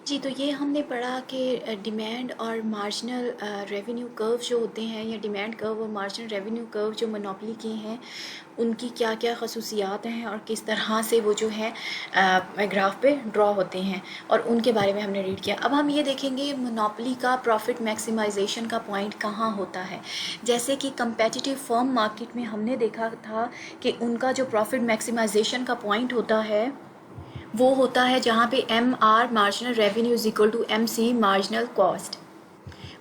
जी, तो ये हमने पढ़ा कि डिमांड और मार्जिनल रेवेन्यू कर्व जो होते हैं, या डिमांड कर्व और मार्जिनल रेवेन्यू कर्व जो मोनोपोली के हैं, उनकी क्या क्या खसूसियात हैं और किस तरह से वो जो है ग्राफ पे ड्रॉ होते हैं, और उनके बारे में हमने रीड किया। अब हम ये देखेंगे मोनोपोली का प्रॉफिट मैक्सिमाइजेशन का पॉइंट कहाँ होता है। जैसे कि कंपेटिटिव फर्म मार्केट में हमने देखा था कि उनका जो प्रॉफिट मैक्सिमाइजेशन का पॉइंट होता है वो होता है जहाँ पे M R marginal revenue is equal to M C marginal cost.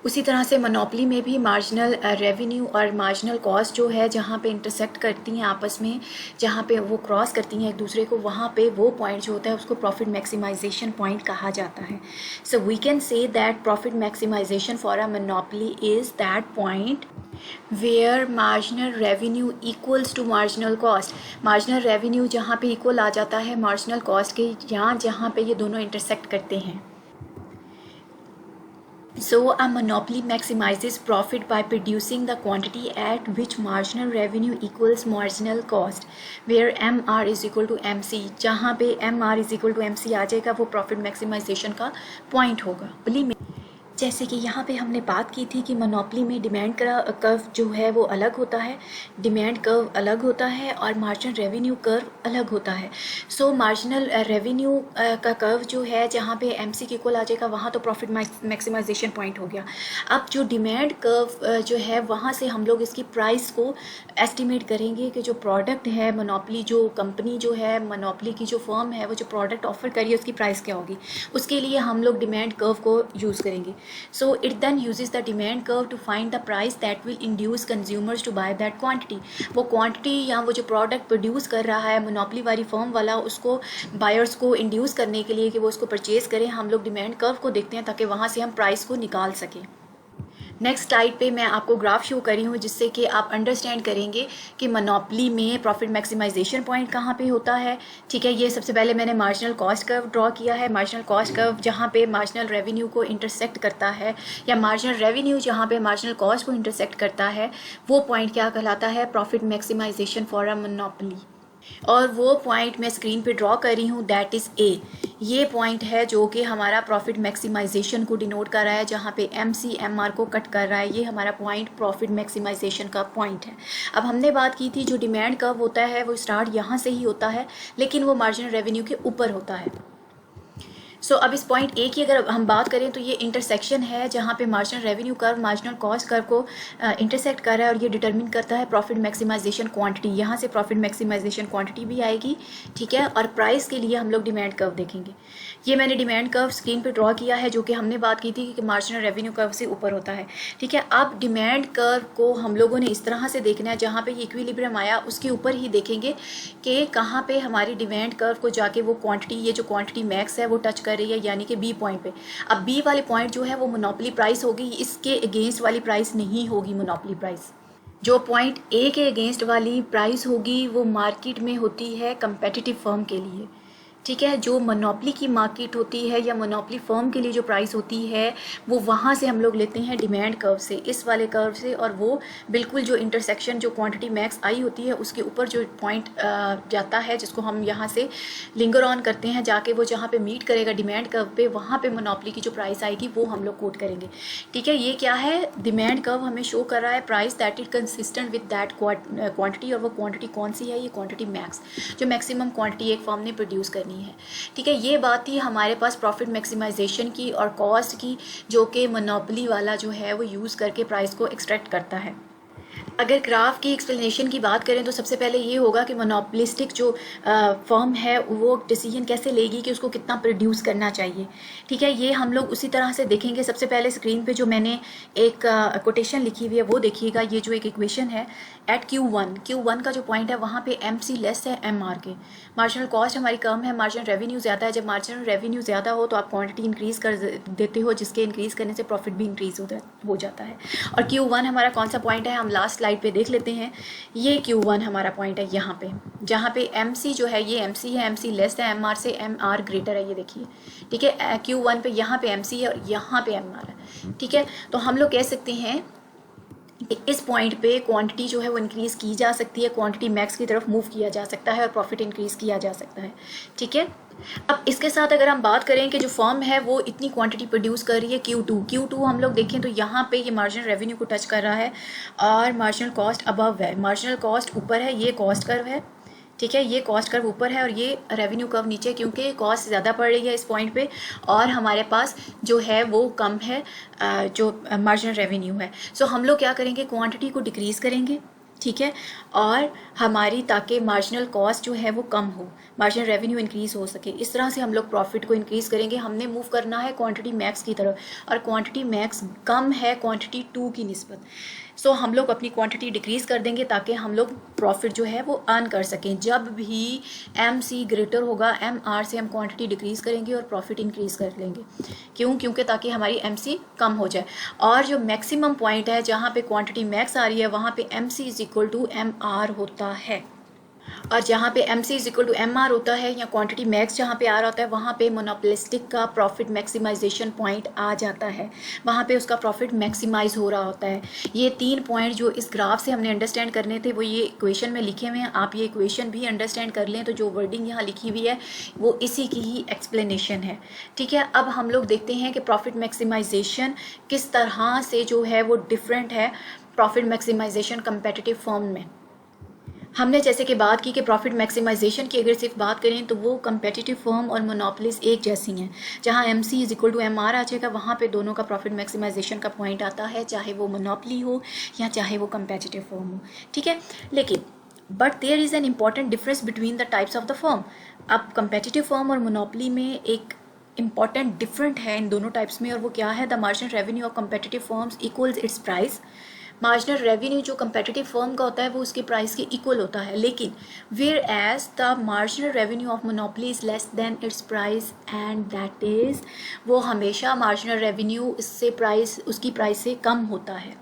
उसी तरह से मोनोपोली में भी मार्जिनल रेवेन्यू और मार्जिनल कॉस्ट जो है जहाँ पे इंटरसेक्ट करती हैं आपस में, जहाँ पे वो क्रॉस करती हैं एक दूसरे को, वहाँ पे वो पॉइंट जो होता है उसको प्रॉफिट मैक्सिमाइजेशन पॉइंट कहा जाता है। So we can say that profit maximisation for a monopoly is that point where marginal revenue equals to marginal cost. Marginal revenue जहाँ पे इक्वल आ जाता है मार्जिनल कॉस्ट के, यहाँ जहाँ पे ये दोनों इंटरसेक्ट करते हैं। So a monopoly maximizes profit by producing the quantity at which marginal revenue equals marginal cost, where MR is equal to MC। जहाँ पे MR is equal to MC आ जाएगा वो profit maximization का point होगा। जैसे कि यहाँ पे हमने बात की थी कि मोनोपोली में डिमांड कर्व जो है वो अलग होता है, डिमांड कर्व अलग होता है और मार्जिनल रेवेन्यू कर्व अलग होता है। सो मार्जिनल रेवेन्यू का कर्व जो है जहाँ पे एमसी के इक्वल आ जाएगा वहाँ तो प्रॉफिट मैक्सिमाइजेशन पॉइंट हो गया। अब जो डिमांड कर्व जो है वहाँ से हम लोग इसकी प्राइस को एस्टिमेट करेंगे कि जो प्रोडक्ट है मोनोपोली, जो कंपनी जो है मोनोपोली की जो फर्म है वो जो प्रोडक्ट ऑफर करिए उसकी प्राइस क्या होगी, उसके लिए हम लोग डिमांड कर्व को यूज़ करेंगे। So it then uses the demand curve to find the price that will induce consumers to buy that quantity। वो क्वांटिटी या वो जो प्रोडक्ट प्रोड्यूस कर रहा है मोनोपोली वाली फर्म वाला, उसको बायर्स को इंड्यूस करने के लिए कि वो उसको परचेज करें, हम लोग डिमांड कर्व को देखते हैं ताकि वहाँ से हम प्राइस को निकाल सकें। नेक्स्ट स्लाइड पे मैं आपको ग्राफ शो करी हूँ जिससे कि आप अंडरस्टैंड करेंगे कि मोनोपोली में प्रॉफिट मैक्सिमाइजेशन पॉइंट कहाँ पे होता है। ठीक है, ये सबसे पहले मैंने मार्जिनल कॉस्ट कर्व ड्रॉ किया है। मार्जिनल कॉस्ट कर्व जहाँ पे मार्जिनल रेवेन्यू को इंटरसेक्ट करता है, या मार्जिनल रेवेन्यू जहाँ पे मार्जिनल कॉस्ट को इंटरसेक्ट करता है, वो पॉइंट क्या कहलाता है, profit maximisation for a monopoly. और वो पॉइंट मैं स्क्रीन पे ड्रॉ कर रही हूँ, दैट इज़ ए। ये पॉइंट है जो कि हमारा प्रॉफिट मैक्सिमाइजेशन को डिनोट कर रहा है, जहाँ पे एम सी एम आर को कट कर रहा है। ये हमारा पॉइंट प्रॉफिट मैक्सिमाइजेशन का पॉइंट है। अब हमने बात की थी जो डिमांड कर्व होता है वो स्टार्ट यहाँ से ही होता है, लेकिन वो मार्जिनल रेवेन्यू के ऊपर होता है। सो अब इस पॉइंट ए की अगर हम बात करें तो ये इंटरसेक्शन है जहाँ पे marginal revenue curve marginal cost curve को इंटरसेक्ट कर रहा है, और ये डिटरमिन करता है प्रॉफिट मैक्सिमाइजेशन क्वांटिटी। यहाँ से प्रॉफिट मैक्सिमाइजेशन क्वांटिटी भी आएगी, ठीक है। और प्राइस के लिए हम लोग डिमांड कर्व देखेंगे। ये मैंने डिमांड कर्व स्क्रीन पे ड्रॉ किया है जो कि हमने बात की थी कि मार्जिनल रेवेन्यू कर्व से ऊपर होता है, ठीक है। अब डिमांड कर्व को हम लोगों ने इस तरह से देखना है, जहाँ पे ये इक्विलिब्रियम आया उसके ऊपर ही देखेंगे कि कहाँ पे हमारी डिमांड कर्व को जाके वो क्वांटिटी, ये जो क्वांटिटी मैक्स है वो टच कर रही है, यानी कि बी पॉइंट पे। अब बी वाले पॉइंट जो है वो मोनोपोली प्राइस होगी, इसके अगेंस्ट वाली प्राइस नहीं होगी मोनोपोली प्राइस। जो पॉइंट ए के अगेंस्ट वाली प्राइस होगी वो मार्केट में होती है कंपेटिटिव फर्म के लिए, ठीक है। जो मोनोपोली की मार्केट होती है या मोनोपोली फर्म के लिए जो प्राइस होती है वो वहाँ से हम लोग लेते हैं डिमांड कर्व से, इस वाले कर्व से। और वो बिल्कुल जो इंटरसेक्शन जो क्वांटिटी मैक्स आई होती है उसके ऊपर जो पॉइंट जाता है, जिसको हम यहाँ से लिंगर ऑन करते हैं, जाके वो जहाँ पे मीट करेगा डिमांड कर्व पे, वहाँ पे मोनोपोली की जो प्राइस आएगी वो हम लोग कोट करेंगे, ठीक है। ये क्या है, डिमांड कर्व हमें शो कर रहा है price that is consistent with that quantity. और वो क्वांटिटी कौन सी है, ये क्वांटिटी मैक्स, जो मैक्सिमम क्वांटिटी एक फर्म ने प्रोड्यूस करनी है, ठीक है। ये बात थी हमारे पास प्रॉफिट मैक्सिमाइजेशन की और कॉस्ट की, जो कि मोनोपोली वाला जो है वो यूज़ करके प्राइस को एक्सट्रैक्ट करता है। अगर ग्राफ की एक्सप्लेनेशन की बात करें तो सबसे पहले ये होगा कि मोनोपोलिस्टिक जो फर्म है वो डिसीजन कैसे लेगी कि उसको कितना प्रोड्यूस करना चाहिए, ठीक है। ये हम लोग उसी तरह से देखेंगे। सबसे पहले स्क्रीन पे जो मैंने एक कोटेशन लिखी हुई है वो देखिएगा। ये जो एक इक्वेशन है, एट Q1 का जो पॉइंट है वहाँ पे MC लेस है MR के। मार्जिनल कॉस्ट हमारी कम है, मार्जिनल रेवेन्यू ज़्यादा है। जब मार्जिनल रेवेन्यू ज़्यादा हो तो आप क्वांटिटी इंक्रीज़ कर देते हो, जिसके इंक्रीज़ करने से प्रॉफिट भी इंक्रीज़ हो जाता है। और Q1 हमारा कौन सा पॉइंट है, हम लास्ट स्लाइड पे देख लेते हैं। ये Q1 हमारा पॉइंट है यहाँ पे, जहाँ पे MC जो है ये MC है, MC लेस है MR से, MR ग्रेटर है, ये देखिए, ठीक है। Q1 पे यहाँ पे MC है और यहाँ पे MR है, ठीक है। तो हम लोग कह सकते हैं इस पॉइंट पे क्वांटिटी जो है वो इंक्रीज़ की जा सकती है, क्वांटिटी मैक्स की तरफ मूव किया जा सकता है और प्रॉफिट इंक्रीज़ किया जा सकता है, ठीक है। अब इसके साथ अगर हम बात करें कि जो फर्म है वो इतनी क्वांटिटी प्रोड्यूस कर रही है Q2 हम लोग देखें तो यहाँ पे ये मार्जिनल रेवेन्यू को टच कर रहा है और मार्जिनल कॉस्ट अबव है, मार्जिनल कॉस्ट ऊपर है, ये कॉस्ट कर्व है, ठीक है, ये कॉस्ट कर्व ऊपर है और ये रेवेन्यू कर्व नीचे, क्योंकि कॉस्ट ज़्यादा पड़ रही है इस पॉइंट पे और हमारे पास जो है वो कम है जो मार्जिनल रेवेन्यू है। सो हम लोग क्या करेंगे, क्वांटिटी को डिक्रीज़ करेंगे, ठीक है, और हमारी ताकि मार्जिनल कॉस्ट जो है वो कम हो, मार्जिनल रेवेन्यू इंक्रीज हो सके, इस तरह से हम लोग प्रॉफिट को इंक्रीज करेंगे। हमने मूव करना है क्वांटिटी मैक्स की तरफ और क्वांटिटी मैक्स कम है क्वांटिटी 2 की निस्बत। सो हम लोग अपनी क्वांटिटी डिक्रीज कर देंगे ताकि हम लोग प्रॉफिट जो है वो अर्न कर सकें। जब भी MC ग्रेटर होगा MR से हम क्वांटिटी डिक्रीज करेंगे और प्रॉफिट इंक्रीज कर लेंगे। क्यों? क्योंकि ताकि हमारी MC कम हो जाए और जो मैक्सिमम पॉइंट है जहाँ पे क्वांटिटी मैक्स आ रही है वहाँ पे MC is equal to MR होता है और जहाँ पे MC is equal to MR होता है या क्वांटिटी मैक्स जहाँ पे आ रहा होता है वहाँ पे मोनोपोलिस्टिक का प्रॉफिट मैक्सिमाइजेशन पॉइंट आ जाता है, वहाँ पे उसका प्रॉफिट मैक्सिमाइज हो रहा होता है। ये 3 पॉइंट जो इस ग्राफ से हमने अंडरस्टैंड करने थे वो ये इक्वेशन में लिखे हुए हैं, आप ये इक्वेशन भी अंडरस्टैंड कर लें तो जो वर्डिंग यहाँ लिखी हुई है वो इसी की ही एक्सप्लेनेशन है, ठीक है। अब हम लोग देखते हैं कि प्रॉफिट मैक्सिमाइजेशन किस तरह से जो है वो डिफरेंट है प्रॉफिट मैक्सिमाइजेशन कंपेटिटिव फर्म में। हमने जैसे कि बात की कि प्रॉफिट मैक्सिमाइजेशन की अगर सिर्फ बात करें तो वो कंपेटिटिव फर्म और मोनोपोलिस एक जैसी हैं। जहां MC is equal to MR आ जाएगा वहाँ पे दोनों का प्रॉफिट मैक्सिमाइजेशन का पॉइंट आता है, चाहे वो मोनोपोली हो या चाहे वो कंपेटिटिव फर्म हो, ठीक है। लेकिन but there is an important difference between the types of the firm. अब कंपेटिटिव फर्म और मोनोपोली में एक इंपॉर्टेंट डिफरेंट है इन दोनों टाइप्स में और वो क्या है, the marginal revenue of competitive firms equals it's price. Marginal revenue जो कंपेटिटिव फर्म का होता है वो उसके प्राइस के इक्वल होता है, लेकिन whereas the marginal revenue of monopoly is less than its price and that is वो हमेशा मार्जिनल रेवेन्यू इससे प्राइस उसकी प्राइस से कम होता है।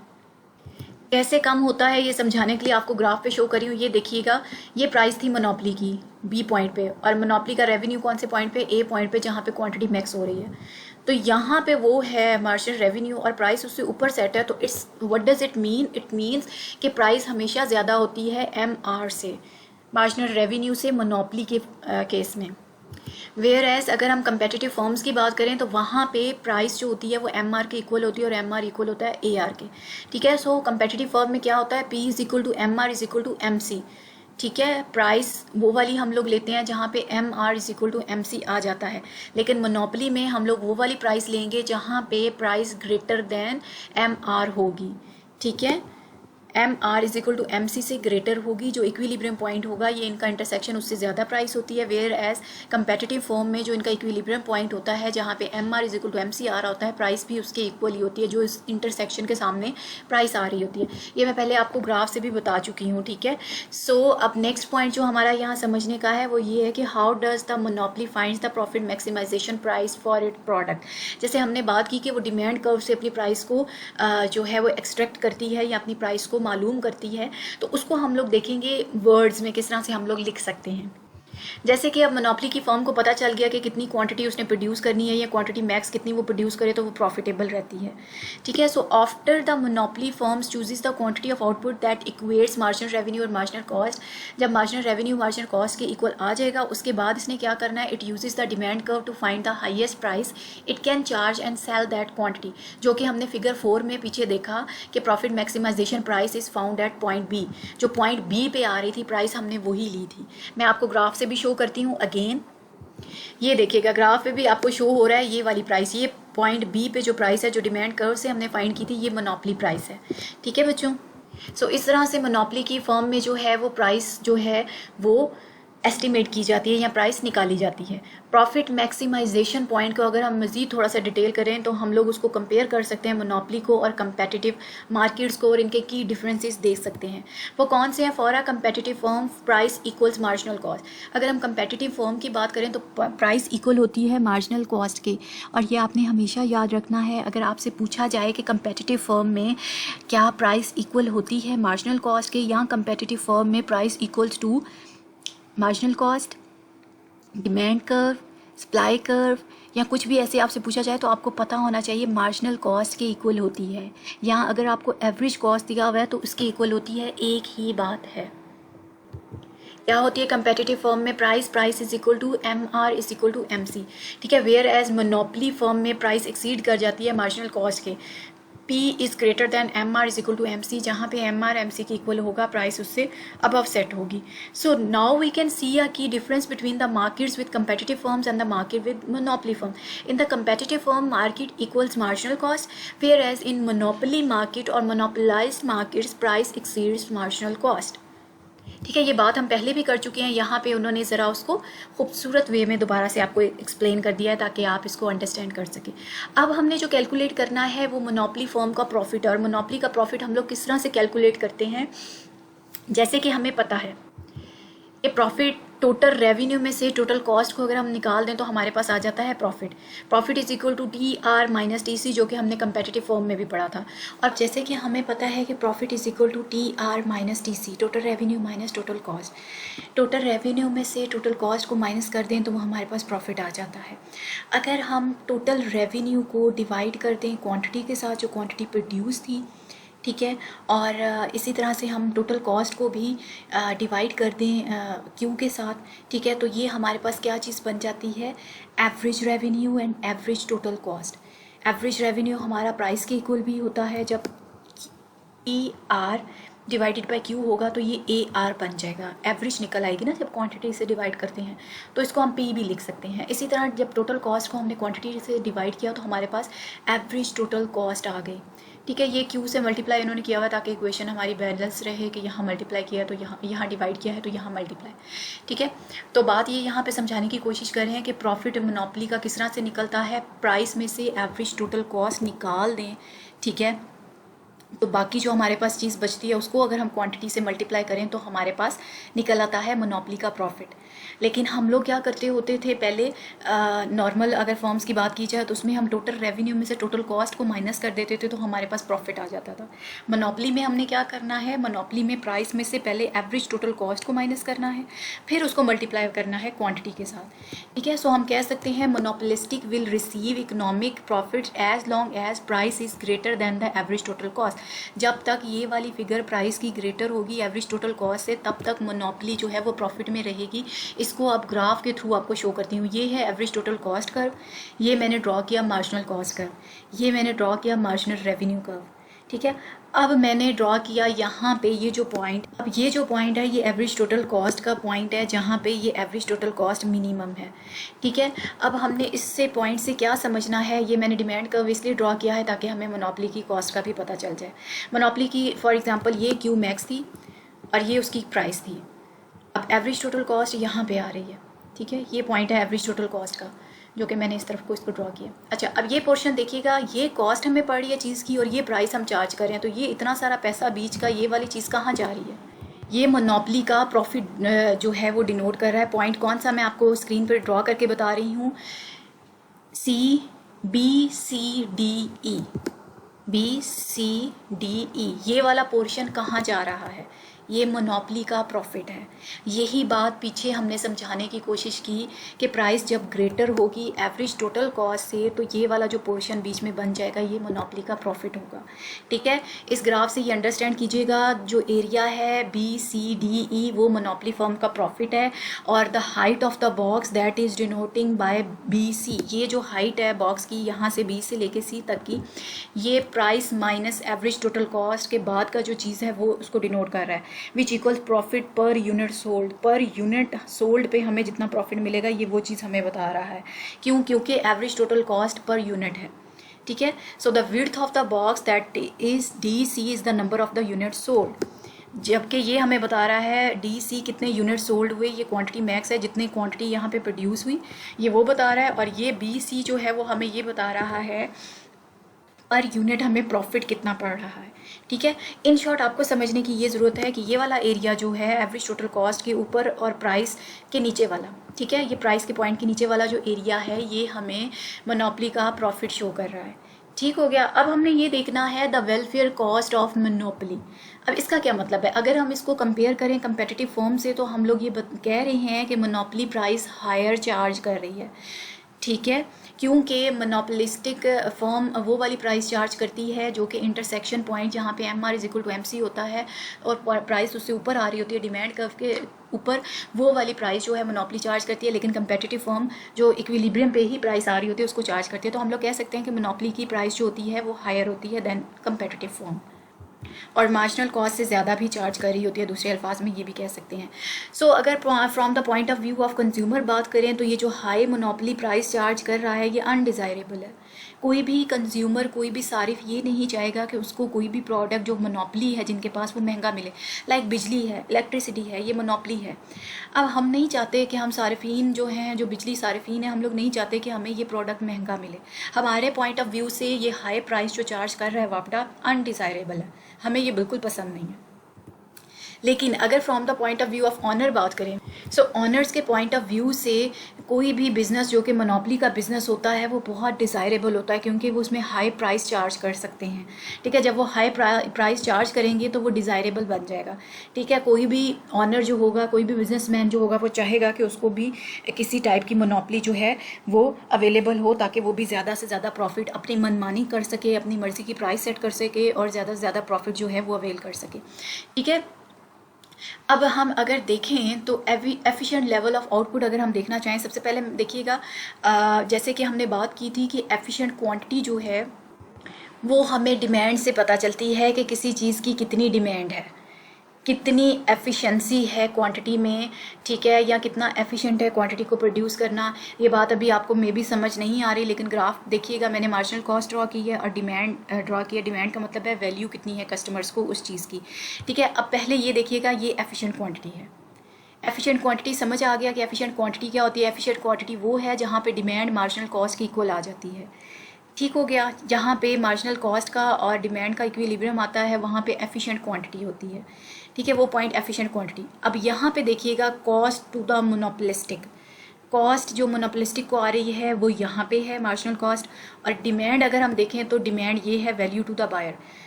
कैसे कम होता है ये समझाने के लिए आपको ग्राफ पे शो करी हूँ, ये देखिएगा, ये प्राइस थी मोनोपोली की B पॉइंट पे और मोनोपोली का रेवेन्यू कौन से पॉइंट पे, A पॉइंट पे जहाँ पे क्वांटिटी मैक्स हो रही है। तो यहाँ पे वो है मार्जिनल रेवेन्यू और प्राइस उससे ऊपर सेट है, तो it's what does it mean, it means कि प्राइस हमेशा ज़्यादा होती है MR से, मार्जिनल रेवेन्यू से मोनोपोली के केस में। वेयर एज अगर हम कंपेटिटिव फर्म्स की बात करें तो वहाँ पे प्राइस जो होती है वो MR के इक्वल होती है और MR इक्वल होता है AR के, ठीक है। सो कंपेटिटिव फर्म में क्या होता है, P is equal to MR is equal to MC, ठीक है। प्राइस वो वाली हम लोग लेते हैं जहाँ पे MR is equal to MC आ जाता है, लेकिन मोनोपोली में हम लोग वो वाली प्राइस लेंगे जहाँ पे प्राइस ग्रेटर देन MR होगी, ठीक है। MR is equal to MC से ग्रेटर होगी, जो इक्विलिब्रियम पॉइंट होगा ये इनका इंटरसेक्शन उससे ज़्यादा प्राइस होती है। वेयर एज कंपेटिटिव फॉर्म में जो इनका इक्विलिब्रियम पॉइंट होता है जहाँ पे MR is equal to MC आ रहा होता है, प्राइस भी उसके इक्वल ही होती है, जो इस इंटरसेक्शन के सामने प्राइस आ रही होती है। ये मैं पहले आपको ग्राफ से भी बता चुकी हूँ, ठीक है। सो अब नेक्स्ट पॉइंट जो हमारा यहाँ समझने का है वो ये है कि how does the monopoly finds the profit maximization price for it product. जैसे हमने बात की कि वो डिमांड कर्व से अपनी प्राइस को जो है वो एक्सट्रैक्ट करती है या अपनी प्राइस को मालूम करती है, तो उसको हम लोग देखेंगे वर्ड्स में किस तरह से हम लोग लिख सकते हैं। जैसे कि अब मोनोपोली की फर्म को पता चल गया कि कितनी क्वांटिटी उसने प्रोड्यूस करनी है या क्वांटिटी मैक्स कितनी वो प्रोड्यूस करे तो वो प्रॉफिटेबल रहती है, ठीक है। So after the monopoly firms chooses the quantity of output that equates marginal revenue और मार्जिनल कॉस्ट। जब मार्जिनल रेवेन्यू मार्जिनल कॉस्ट के इक्वल आ जाएगा उसके बाद इसने क्या करना है, it uses the demand curve to find the highest price it can charge and sell that quantity, जो कि हमने फिगर 4 में पीछे देखा कि profit maximization price is found at point B। जो पॉइंट B पे आ रही थी प्राइस हमने वही ली थी। मैं आपको ग्राफ से भी शो करती हूँ अगेन, ये देखिएगा ग्राफ पे भी आपको शो हो रहा है ये वाली प्राइस, ये पॉइंट B पे जो प्राइस है जो डिमांड कर्व से हमने फाइंड की थी ये मोनोपोली प्राइस है, ठीक है बच्चों। सो इस तरह से मोनोपोली की फर्म में जो है वो प्राइस जो है वो एस्टिमेट की जाती है या प्राइस निकाली जाती है। प्रॉफिट मैक्सिमाइजेशन पॉइंट को अगर हम मज़ीद थोड़ा सा डिटेल करें तो हम लोग उसको कंपेयर कर सकते हैं मोनोपोली को और कंपेटिटिव मार्केट्स को और इनके की डिफरेंसेस देख सकते हैं। वो कौन से हैं, for a competitive firm price equals marginal cost. अगर हम कंपेटिटिव फर्म की बात करें तो प्राइस इक्वल होती है मार्जिनल कॉस्ट के, और ये आपने हमेशा याद रखना है। अगर आपसे पूछा जाए कि कंपेटिटिव फर्म में क्या प्राइस इक्वल होती है मार्जिनल कॉस्ट के या कंपेटिटिव फर्म में price equals to marginal cost, demand curve, supply curve या कुछ भी ऐसे आपसे पूछा जाए तो आपको पता होना चाहिए मार्जिनल कॉस्ट के इक्वल होती है। यहाँ अगर आपको एवरेज कॉस्ट दिया हुआ है तो उसके इक्वल होती है, एक ही बात है। क्या होती है कंपेटिटिव फर्म में? Price is equal to MR is equal to MC, ठीक है। वेयर एज मोनोपली फर्म में प्राइस एक्सीड कर जाती है मार्जिनल कॉस्ट के। P is greater than MR is equal to MC, जहाँ पे MR MC के इक्वल होगा, प्राइस उससे अबव सेट होगी। So now we can see a key difference between the markets with competitive firms and the market with monopoly firm. In the competitive firm, market equals marginal cost, whereas in monopoly market or monopolized markets, price exceeds marginal cost. ठीक है, ये बात हम पहले भी कर चुके हैं, यहाँ पे उन्होंने ज़रा उसको खूबसूरत वे में दोबारा से आपको एक्सप्लेन कर दिया है ताकि आप इसको अंडरस्टैंड कर सकें। अब हमने जो कैलकुलेट करना है वो मोनोपली फर्म का प्रॉफिट, और मोनोपली का प्रॉफिट हम लोग किस तरह से कैलकुलेट करते हैं। जैसे कि हमें पता है ये प्रॉफिट टोटल रेवेन्यू में से टोटल कॉस्ट को अगर हम निकाल दें तो हमारे पास आ जाता है profit is equal to TR minus TC, जो कि हमने कंपेटिटिव फॉर्म में भी पढ़ा था। और जैसे कि हमें पता है कि profit is equal to TR minus TC, total revenue minus total cost. Total revenue में से टोटल कॉस्ट को माइनस कर दें तो वो हमारे पास प्रॉफिट आ जाता है। अगर हम टोटल रेवेन्यू को डिवाइड कर दें क्वान्टिटी के साथ, जो क्वान्टिटी प्रोड्यूस थी, ठीक है, और इसी तरह से हम टोटल कॉस्ट को भी डिवाइड कर दें क्यू के साथ, ठीक है, तो ये हमारे पास क्या चीज़ बन जाती है? Average revenue and average total cost. Average revenue हमारा प्राइस के इक्वल भी होता है, जब ER डिवाइडेड बाय Q होगा तो ये AR बन जाएगा, एवरेज निकल आएगी ना जब क्वांटिटी से डिवाइड करते हैं, तो इसको हम P भी लिख सकते हैं। इसी तरह जब टोटल कॉस्ट को हमने क्वांटिटी से डिवाइड किया तो हमारे पास एवरेज टोटल कॉस्ट आ गई, ठीक है। ये Q से मल्टीप्लाई इन्होंने किया हुआ ताकि इक्वेशन हमारी बैलेंस रहे कि यहाँ मल्टीप्लाई किया तो यहाँ डिवाइड किया है तो यहाँ मल्टीप्लाई, ठीक है। तो बात ये यहाँ पे समझाने की कोशिश कर रहे हैं कि प्रॉफिट मोनोपली का किस तरह से निकलता है, प्राइस में से एवरेज टोटल कॉस्ट निकाल दें, ठीक है, तो बाकी जो हमारे पास चीज़ बचती है उसको अगर हम क्वांटिटी से मल्टीप्लाई करें तो हमारे पास निकल आता है मोनोपली का प्रॉफिट। लेकिन हम लोग क्या करते होते थे पहले, नॉर्मल अगर फॉर्म्स की बात की जाए तो उसमें हम टोटल रेवेन्यू में से टोटल कॉस्ट को माइनस कर देते थे तो हमारे पास प्रॉफिट आ जाता था। मोनोपली में हमने क्या करना है, मोनोपली में प्राइस में से पहले एवरेज टोटल कॉस्ट को माइनस करना है, फिर उसको मल्टीप्लाई करना है क्वान्टिटी के साथ, ठीक है। सो हम कह सकते हैं monopolistic will receive economic profit as long as price is greater than the average total cost. जब तक ये वाली फिगर प्राइस की ग्रेटर होगी एवरेज टोटल कॉस्ट से, तब तक मोनोपली जो है वो प्रॉफिट में रहेगी। इसको अब ग्राफ के थ्रू आपको शो करती हूँ। ये है एवरेज टोटल कॉस्ट कर्व, ये मैंने ड्रॉ किया मार्जिनल कॉस्ट कर्व, ये मैंने ड्रॉ किया मार्जिनल रेवेन्यू कर्व, ठीक है। अब मैंने ड्रॉ किया यहाँ पे ये जो पॉइंट, अब ये जो पॉइंट है ये एवरेज टोटल कॉस्ट का पॉइंट है जहाँ पे ये एवरेज टोटल कॉस्ट मिनिमम है, ठीक है। अब हमने इससे पॉइंट से क्या समझना है, ये मैंने डिमांड कर्व इसलिए ड्रॉ किया है ताकि हमें मोनोपली की कॉस्ट का भी पता चल जाए। मोनोपली की फॉर एग्जांपल ये Q मैक्स थी और ये उसकी प्राइस थी। अब एवरेज टोटल कॉस्ट यहाँ पे आ रही है, ठीक है, ये पॉइंट है एवरेज टोटल कॉस्ट का जो कि मैंने इस तरफ को इसको ड्रॉ किया। अच्छा, अब ये पोर्शन देखिएगा, ये कॉस्ट हमें पड़ रही है चीज़ की और ये प्राइस हम चार्ज कर रहे हैं, तो ये इतना सारा पैसा बीच का, ये वाली चीज़ कहाँ जा रही है? ये मोनोपली का प्रॉफिट जो है वो डिनोट कर रहा है। पॉइंट कौन सा मैं आपको स्क्रीन पर ड्रॉ करके बता रही हूँ, BCDE, ये वाला पोर्शन कहाँ जा रहा है? ये मोनोपली का प्रॉफिट है। यही बात पीछे हमने समझाने की कोशिश की कि प्राइस जब ग्रेटर होगी एवरेज टोटल कॉस्ट से तो ये वाला जो पोर्शन बीच में बन जाएगा ये मोनोपली का प्रॉफिट होगा, ठीक है। इस ग्राफ से ये अंडरस्टैंड कीजिएगा, जो एरिया है BCDE वो मोनोपली फर्म का प्रॉफिट है, और the height of the box that is denoting by BC, ये जो हाइट है बॉक्स की यहाँ से B से लेके C तक की, ये price minus average total cost के बाद का जो चीज़ है वो उसको डिनोट कर रहा है, विच equals profit per unit sold. Per unit sold पे हमें जितना प्रॉफिट मिलेगा ये वो चीज़ हमें बता रहा है। क्यों? क्योंकि average total cost per unit है, ठीक है। So the width of the box that is DC is the number of the unit sold, जबकि ये हमें बता रहा है DC कितने यूनिट सोल्ड हुए, ये क्वांटिटी मैक्स है, जितनी क्वांटिटी यहाँ पे प्रोड्यूस हुई ये वो बता रहा है, और ये BC जो है वो हमें ये बता रहा है पर यूनिट हमें प्रॉफिट कितना पड़ रहा है, ठीक है। इन शॉर्ट आपको समझने की ये ज़रूरत है कि ये वाला एरिया जो है एवरेज टोटल कॉस्ट के ऊपर और प्राइस के नीचे वाला, ठीक है, ये प्राइस के पॉइंट के नीचे वाला जो एरिया है ये हमें मोनोपली का प्रॉफिट शो कर रहा है, ठीक हो गया। अब हमने ये देखना है the welfare cost of monopoly. अब इसका क्या मतलब है? अगर हम इसको कंपेयर करें कंपेटिटिव फर्म से तो हम लोग ये कह रहे हैं कि मोनोपली प्राइस हायर चार्ज कर रही है, ठीक है। क्योंकि मोनोपोलिस्टिक फर्म वो वाली प्राइस चार्ज करती है जो कि इंटरसेक्शन पॉइंट जहाँ पे MR=MC होता है और प्राइस उससे ऊपर आ रही होती है डिमांड कर्व के ऊपर, वो वाली प्राइस जो है मोनोपोली चार्ज करती है, लेकिन कंपेटिटिव फर्म जो इक्विलिब्रियम पे ही प्राइस आ रही होती है उसको चार्ज करती है। तो हम लोग कह सकते हैं कि मोनोपोली की प्राइस जो होती है वो हायर होती है देन कंपेटिटिव फर्म, और मार्जिनल कॉस्ट से ज़्यादा भी चार्ज कर रही होती है, दूसरे अल्फाज में ये भी कह सकते हैं। सो अगर from the point of view of consumer बात करें तो ये जो हाई मोनोपोली प्राइस चार्ज कर रहा है ये अनडिज़ायरेबल है। कोई भी कंज्यूमर, कोई भी सारिफ ये नहीं चाहेगा कि उसको कोई भी प्रोडक्ट जो मोनोपोली है जिनके पास वो महंगा मिले। लाइक बिजली है, इलेक्ट्रिसिटी है, ये मोनोपोली है। अब हम नहीं चाहते कि हम सारिफीन जो हैं, जो बिजली सारिफीन हैं, हम लोग नहीं चाहते कि हमें ये प्रोडक्ट महंगा मिले। हमारे पॉइंट ऑफ व्यू से ये हाई प्राइस जो चार्ज कर रहा है वापडा अनडिज़ायरेबल है, हमें ये बिल्कुल पसंद नहीं है। लेकिन अगर from the point of view of owner बात करें, सो ऑनर्स के पॉइंट ऑफ व्यू से कोई भी बिज़नेस जो कि मोनोपोली का बिज़नेस होता है वो बहुत डिज़ायरेबल होता है, क्योंकि वो उसमें हाई प्राइस चार्ज कर सकते हैं। ठीक है, जब वो हाई प्राइस चार्ज करेंगे तो वो डिज़ायरेबल बन जाएगा। ठीक है, कोई भी ऑनर जो होगा, कोई भी बिजनेसमैन जो होगा, वो चाहेगा कि उसको भी किसी टाइप की मोनोपोली जो है वो अवेलेबल हो, ताकि वो भी ज़्यादा से ज़्यादा प्रॉफिट अपनी मनमानी कर सके, अपनी मर्ज़ी की प्राइस सेट कर सके और ज़्यादा से ज़्यादा प्रॉफिट जो है वो अवेल कर सके। ठीक है, अब हम अगर देखें तो एफिशिएंट लेवल ऑफ आउटपुट अगर हम देखना चाहें, सबसे पहले देखिएगा जैसे कि हमने बात की थी कि एफिशिएंट क्वांटिटी जो है वो हमें डिमांड से पता चलती है कि किसी चीज़ की कितनी डिमांड है, कितनी एफिशिएंसी है क्वांटिटी में। ठीक है, या कितना एफिशिएंट है क्वांटिटी को प्रोड्यूस करना। ये बात अभी आपको मे भी समझ नहीं आ रही, लेकिन ग्राफ देखिएगा, मैंने मार्जिनल कॉस्ट ड्रॉ की है और डिमांड ड्रॉ की है। डिमांड का मतलब है वैल्यू कितनी है कस्टमर्स को उस चीज़ की। ठीक है, अब पहले ये देखिएगा, ये एफिशिएंट क्वांटिटी है। एफिशिएंट क्वांटिटी समझ आ गया कि एफिशिएंट क्वांटिटी क्या होती है। एफिशिएंट क्वांटिटी वो है जहाँ पे डिमांड मार्जिनल कॉस्ट की इक्वल आ जाती है। ठीक हो गया, जहाँ पे मार्जिनल कॉस्ट का और डिमांड का इक्विलिब्रियम आता है वहाँ पे एफिशिएंट क्वांटिटी होती है। ठीक है, वो पॉइंट एफिशिएंट क्वांटिटी। अब यहाँ पे देखिएगा cost to the monopolistic, cost जो मोनोपोलिस्टिक को आ रही है वो यहाँ पे है मार्जिनल कॉस्ट, और डिमांड अगर हम देखें तो डिमांड ये है वैल्यू टू द बायर।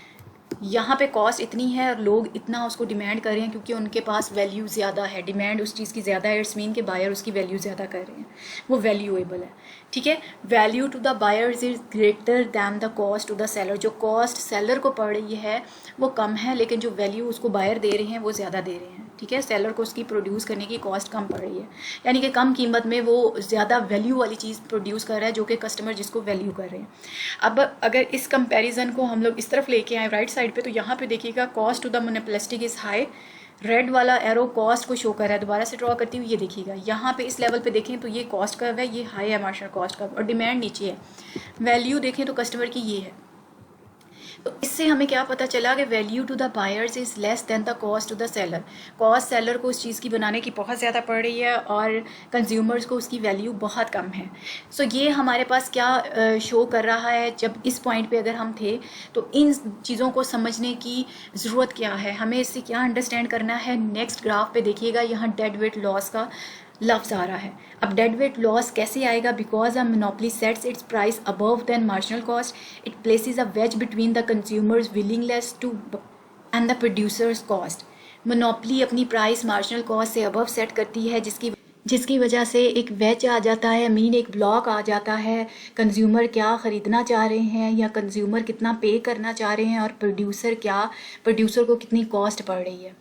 यहाँ पे कॉस्ट इतनी है और लोग इतना उसको डिमांड कर रहे हैं क्योंकि उनके पास वैल्यू ज़्यादा है, डिमांड उस चीज़ की ज़्यादा है, इट्स मीन के बायर उसकी वैल्यू ज़्यादा कर रहे हैं, वो वैल्यूएबल है। ठीक है, value to the buyers is greater than the cost to the seller. जो कॉस्ट सेलर को पड़ रही है वो कम है, लेकिन जो वैल्यू उसको बायर दे रहे हैं वो ज़्यादा दे रहे हैं। ठीक है, सेलर को उसकी प्रोड्यूस करने की कॉस्ट कम पड़ रही है, यानी कि कम कीमत में वो ज़्यादा वैल्यू वाली चीज़ प्रोड्यूस कर रहा है जो कि कस्टमर जिसको वैल्यू कर रहे हैं। अब अगर इस कंपैरिजन को हम लोग इस तरफ लेके आए राइट साइड पे, तो यहाँ पे देखिएगा cost to the monopolistic is high. Red वाला एरो कॉस्ट को शो कर रहा है, दोबारा से ड्रॉ करती हूँ, ये देखिएगा यहाँ पे इस लेवल पे देखें तो ये कॉस्ट कर्व है, ये हाई है मार्जिनल कॉस्ट कर्व, और डिमांड नीचे है। वैल्यू देखें तो कस्टमर की ये है। तो इससे हमें क्या पता चला कि value to the buyers is less than the cost to the seller. Cost seller को उस चीज़ की बनाने की बहुत ज़्यादा पड़ रही है और कंज्यूमर्स को उसकी वैल्यू बहुत कम है। सो ये हमारे पास क्या शो कर रहा है, जब इस पॉइंट पे अगर हम थे तो इन चीज़ों को समझने की ज़रूरत क्या है, हमें इससे क्या अंडरस्टैंड करना है। नेक्स्ट ग्राफ पे देखिएगा, यहाँ डेड वेट लॉस का लफ्ज़ आ रहा है। अब डेड वेट लॉस कैसे आएगा? Because a monopoly sets its price above than marginal cost, it places a wedge between the consumers willingness to and the producers cost. Monopoly अपनी प्राइस मार्जिनल कॉस्ट से above set करती है, जिसकी वजह से एक वेज आ जाता है, मीन एक ब्लॉक आ जाता है। कंज्यूमर क्या ख़रीदना चाह रहे हैं या कंज्यूमर कितना पे करना चाह रहे हैं, और प्रोड्यूसर को कितनी कॉस्ट पड़ रही है।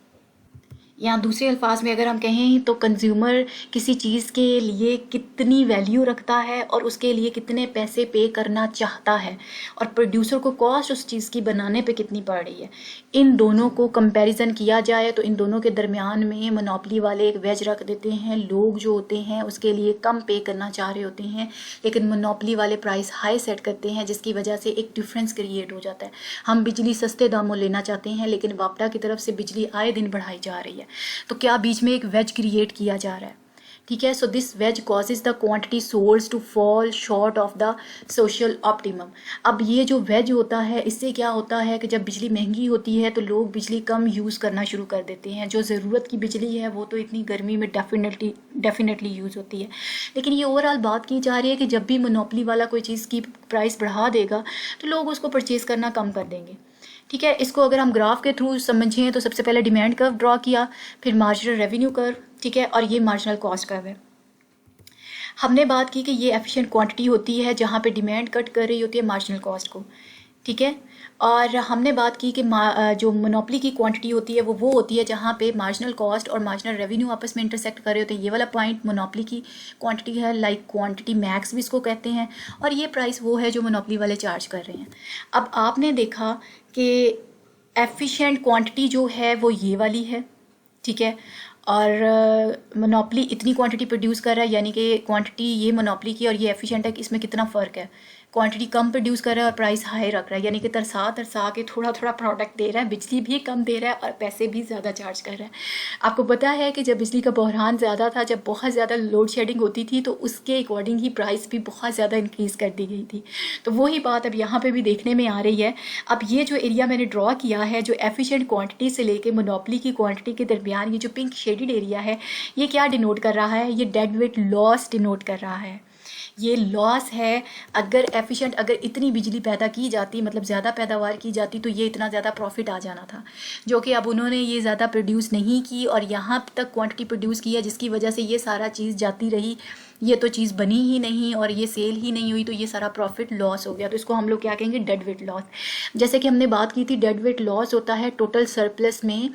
या दूसरे अल्फाज में अगर हम कहें तो कंज्यूमर किसी चीज़ के लिए कितनी वैल्यू रखता है और उसके लिए कितने पैसे पे करना चाहता है, और प्रोड्यूसर को कॉस्ट उस चीज़ की बनाने पे कितनी पड़ रही है। इन दोनों को कंपैरिजन किया जाए तो इन दोनों के दरमियान में मोनोपोली वाले एक वेज रख देते हैं। लोग जो होते हैं उसके लिए कम पे करना चाह रहे होते हैं, लेकिन मोनोपोली वाले प्राइस हाई सेट करते हैं, जिसकी वजह से एक डिफरेंस क्रिएट हो जाता है। हम बिजली सस्ते दामों लेना चाहते हैं, लेकिन वापडा की तरफ से बिजली आए दिन बढ़ाई जा रही है, तो क्या बीच में एक वेज क्रिएट किया जा रहा है। ठीक है, so this wedge causes the quantity sold to fall short of the social optimum. अब ये जो वेज होता है, इससे क्या होता है कि जब बिजली महंगी होती है तो लोग बिजली कम यूज़ करना शुरू कर देते हैं। जो ज़रूरत की बिजली है वो तो इतनी गर्मी में डेफिनेटली यूज़ होती है, लेकिन ये ओवरऑल बात की जा रही है कि जब भी मोनोपोली वाला कोई चीज़ की प्राइस बढ़ा देगा तो लोग उसको परचेज़ करना कम कर देंगे। ठीक है, इसको अगर हम ग्राफ के थ्रू समझें तो सबसे पहले डिमांड कर्व ड्रॉ किया, फिर मार्जिनल रेवेन्यू कर्व, ठीक है, और ये मार्जिनल कॉस्ट कर्व है। हमने बात की कि ये एफिशिएंट क्वांटिटी होती है जहाँ पे डिमांड कट कर रही होती है मार्जिनल कॉस्ट को, ठीक है। और हमने बात की कि जो मोनोपली की क्वांटिटी होती है वो होती है जहाँ पे मार्जिनल कॉस्ट और मार्जिनल रेवेन्यू आपस में इंटरसेक्ट कर रहे होते हैं। ये वाला पॉइंट मोनोपली की क्वांटिटी है, लाइक क्वांटिटी मैक्स भी इसको कहते हैं, और ये प्राइस वो है जो मोनोपली वाले चार्ज कर रहे हैं। अब आपने देखा कि एफिशिएंट क्वांटिटी जो है वो ये वाली है, ठीक है, और मोनोपली इतनी क्वांटिटी प्रोड्यूस कर रहा है, यानी कि क्वांटिटी ये मोनोपली की और ये एफिशिएंट है, कि इसमें कितना फ़र्क है। क्वांटिटी कम प्रोड्यूस कर रहा है और प्राइस हाई रख रहा है, यानी कि तरसा तरसा के थोड़ा थोड़ा प्रोडक्ट दे रहा है, बिजली भी कम दे रहा है और पैसे भी ज़्यादा चार्ज कर रहा है। आपको पता है कि जब बिजली का बहरान ज़्यादा था, जब बहुत ज़्यादा लोड शेडिंग होती थी, तो उसके अकॉर्डिंग ही प्राइस भी बहुत ज़्यादा इंक्रीज़ कर दी गई थी। तो वही बात अब यहाँ पर भी देखने में आ रही है। अब ये जो एरिया मैंने ड्रॉ किया है, जो एफिशिएंट क्वांटिटी से लेके मोनोपली की क्वांटिटी के दरमियान ये जो पिंक शेडेड एरिया है, ये क्या डिनोट कर रहा है? ये डेड वेट लॉस डिनोट कर रहा है। ये लॉस है। अगर इतनी बिजली पैदा की जाती, मतलब ज़्यादा पैदावार की जाती, तो ये इतना ज़्यादा प्रॉफिट आ जाना था, जो कि अब उन्होंने ये ज़्यादा प्रोड्यूस नहीं की और यहाँ तक क्वांटिटी प्रोड्यूस की है, जिसकी वजह से ये सारा चीज़ जाती रही, ये तो चीज़ बनी ही नहीं और ये सेल ही नहीं हुई, तो ये सारा प्रॉफिट लॉस हो गया। तो इसको हम लोग क्या कहेंगे? Dead weight loss. जैसे कि हमने बात की थी, डेड वेट लॉस होता है टोटल सरप्लस में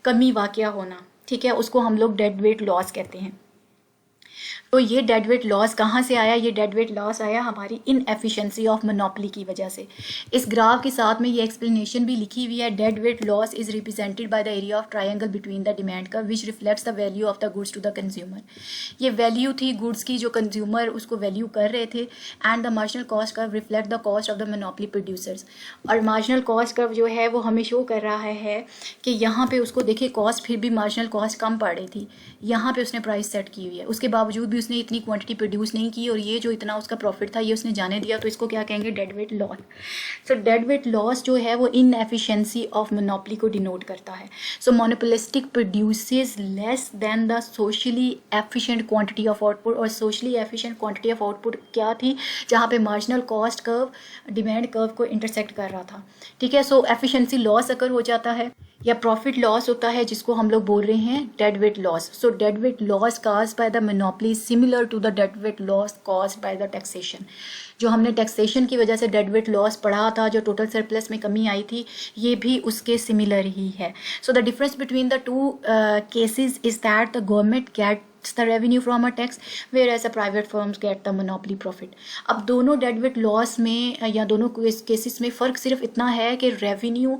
कमी वाक़या होना, ठीक है, उसको हम लोग डेड वेट लॉस कहते हैं। तो ये डेड वेट लॉस कहाँ से आया? ये डेड वेट लॉस आया हमारी इनएफिशिएंसी ऑफ मोनोपली की वजह से। इस ग्राफ के साथ में ये एक्सप्लेनेशन भी लिखी हुई है। Dead weight loss is represented by the area of triangle between the demand curve which reflects the value of the goods to the consumer. ये वैल्यू थी गुड्स की, जो कंज्यूमर उसको वैल्यू कर रहे थे, and the marginal cost curve reflect the cost of the monopoly producers. और marginal cost curve जो है वो हमें शो कर रहा है कि यहाँ पे उसको देखिए कॉस्ट, फिर भी मार्जिनल कॉस्ट कम पड़ रही थी, यहाँ पे उसने प्राइस सेट की हुई है, उसके बावजूद भी उसने इतनी क्वांटिटी प्रोड्यूस नहीं की और ये जो इतना उसका प्रॉफिट था ये उसने जाने दिया। तो इसको क्या कहेंगे? Dead weight loss. So dead weight loss जो है वो इनएफिशिएंसी ऑफ मोनोपली को डिनोट करता है। So monopolistic produces less than the socially efficient quantity of output. और socially efficient quantity of output क्या थी? जहाँ पे marginal cost curve demand curve को इंटरसेक्ट कर रहा था, ठीक है। सो एफिशिएंसी लॉस अगर हो जाता है या प्रॉफिट लॉस होता है, जिसको हम लोग बोल रहे हैं dead weight loss. So dead weight loss caused by the monopoly similar to the dead weight loss caused by the taxation. जो हमने टैक्सेशन की वजह से डेड वेट लॉस पढ़ा था, जो टोटल सरप्लस में कमी आई थी, ये भी उसके सिमिलर ही है। So the difference between the two cases is that the government get the revenue from a tax whereas the private firms get the monopoly profit। अब दोनों डेड वेट लॉस में या दोनों केसेस में फ़र्क सिर्फ इतना है कि रेवेन्यू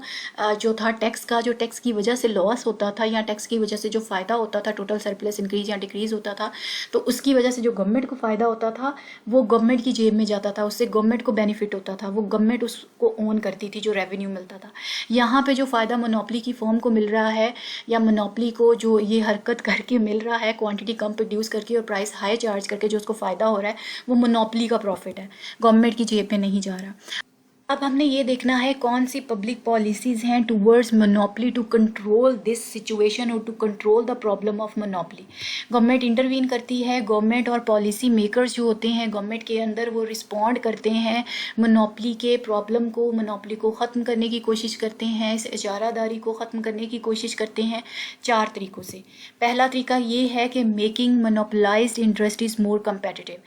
जो था टैक्स का, जो टैक्स की वजह से लॉस होता था या टैक्स की वजह से जो फ़ायदा होता था, टोटल सरप्लस इंक्रीज या डिक्रीज़ होता था, तो उसकी वजह से जो गवर्नमेंट को फ़ायदा होता था वो गवर्नमेंट की जेब में जाता था, उससे गवर्नमेंट को बेनिफिट होता था, वो गवर्नमेंट उसको ओन करती थी, जो रेवेन्यू मिलता था। यहाँ पे जो फ़ायदा मोनोपली की फर्म को मिल रहा है या मोनोपली को जो ये हरकत करके मिल रहा है, क्वांटिटी कम प्रोड्यूस करके और प्राइस हाई चार्ज करके जो उसको फ़ायदा हो रहा है, वो मोनोपली का प्रॉफिट है, गवर्नमेंट की जेब में नहीं जा रहा। अब हमने ये देखना है कौन सी पब्लिक पॉलिसीज़ हैं towards monopoly to control this situation और to control the problem of monopoly. Government intervene करती है, गवर्नमेंट और पॉलिसी मेकर्स जो होते हैं गवर्नमेंट के अंदर, वो रिस्पॉन्ड करते हैं मोनोपली के प्रॉब्लम को, मोनोपली को ख़त्म करने की कोशिश करते हैं, इस इजारादारी को ख़त्म करने की कोशिश करते हैं 4 तरीक़ों से। पहला तरीका ये है कि मेकिंग मोनोपोलाइज्ड इंडस्ट्रीज मोर कम्पेटिटिव।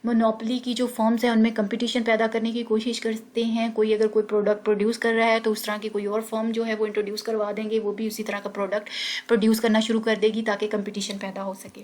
मोनोपली की जो फर्म्स हैं उनमें कंपटीशन पैदा करने की कोशिश करते हैं। कोई अगर कोई प्रोडक्ट प्रोड्यूस कर रहा है तो उस तरह की कोई और फर्म जो है वो इंट्रोड्यूस करवा देंगे, वो भी उसी तरह का प्रोडक्ट प्रोड्यूस करना शुरू कर देगी ताकि कंपटीशन पैदा हो सके।